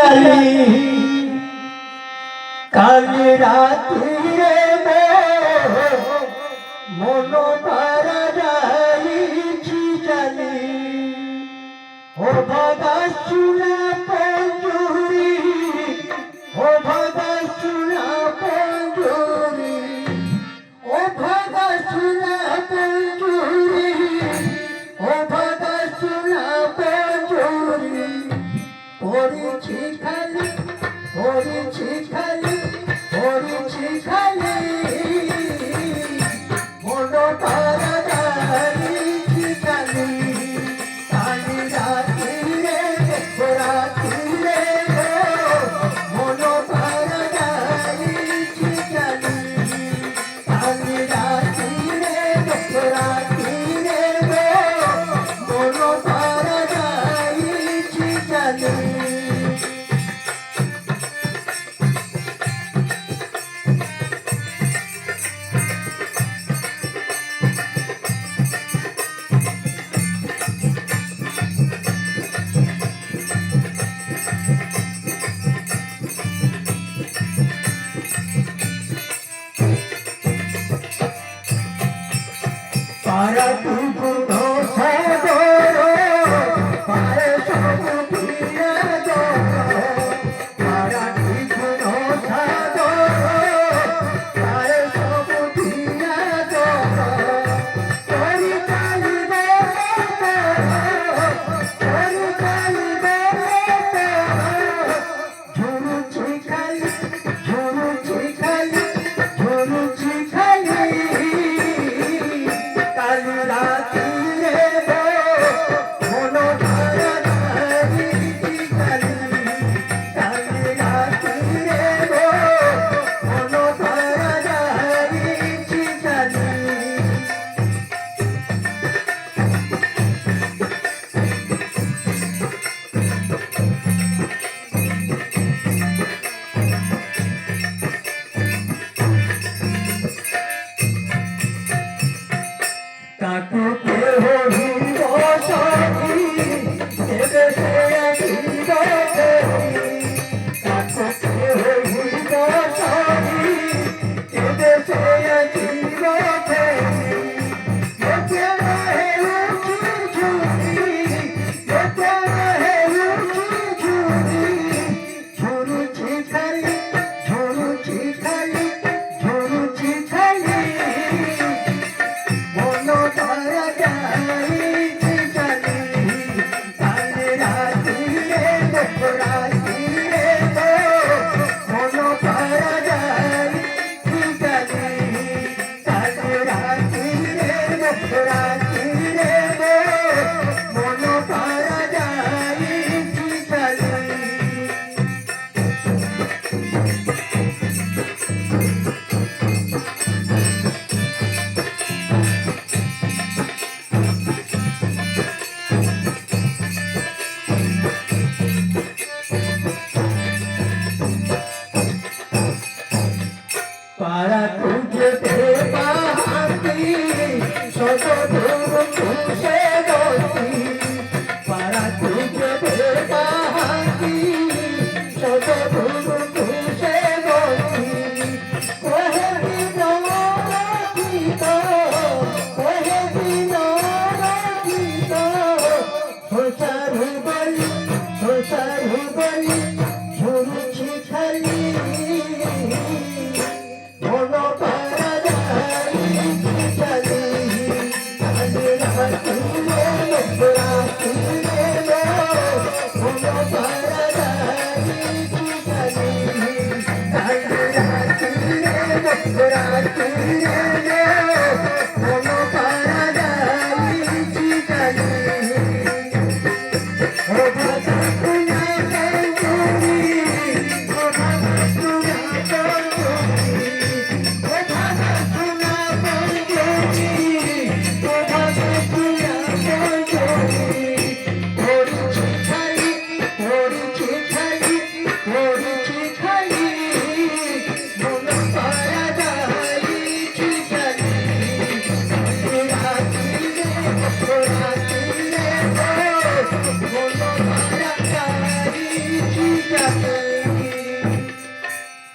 চিতালি কাল রাত্রিরে মন পারা যাই চিতালি ও ভাগা চুলা পঞ্জুরি ও ভাগা চুলা পঞ্জুরি ও ভাগা চুলা পঞ্জুরি ও ভাগা চুলা পঞ্জুরি পড়েছি খালি পড়েছি খালি পড়েছি খালি মন পারা যাইছি খালি কালি রাত্রিরে রাত্রিরে মন পারা যাইছি খালি কালি রাত্রিরে রাত্রিরে মন পারা যাইছি খালি para tu no saboro para sobutia do para tu no saboro para sobutia do tori kali be tori kali be juru chikhali juru chikhali juru chikhali কাল রাত্রিরে মন পারা যাইছি খালি কাল রাত্রিরে মন পারা যাইছি খালি তাকে কেহ হিন্দ সখী এবে সে হিন্দ তাকে কেহ হিন্দ সখী এবে সে হিন্দ যেতে রহে উঁচু ঝুঁকি যেতে রহে উঁচু ঝুঁকি ঝুরুছি খালি ঝুরুছি খালি ঝুরুছি খালি মন পারা যাইছি খালি কাল রাত্রিরে রাত্রিরে মন পারা যাইছি খালি কাল রাত্রিরে রাত্রিরে মন পারা যাইছি খালি para तुझे बेबाकी सो दूर तुझसे दोस्ती para तुझे बेबाकी सो दूर तुझसे दोस्ती कोहे दिनो गीतो कोहे दिनो गीतो सोचारू बली झुरुची खाली মন পারা যাইছি খালি কাল রাত্রিরে রাত্রিরে মন পারা যাইছি খালি কাল রাত্রিরে রাত্রিরে মন পারা যাইছি খালি ও ভাষা তুনা পঞ্জুরি ও ভাষা তুনা পঞ্জুরি Thank you. যাবে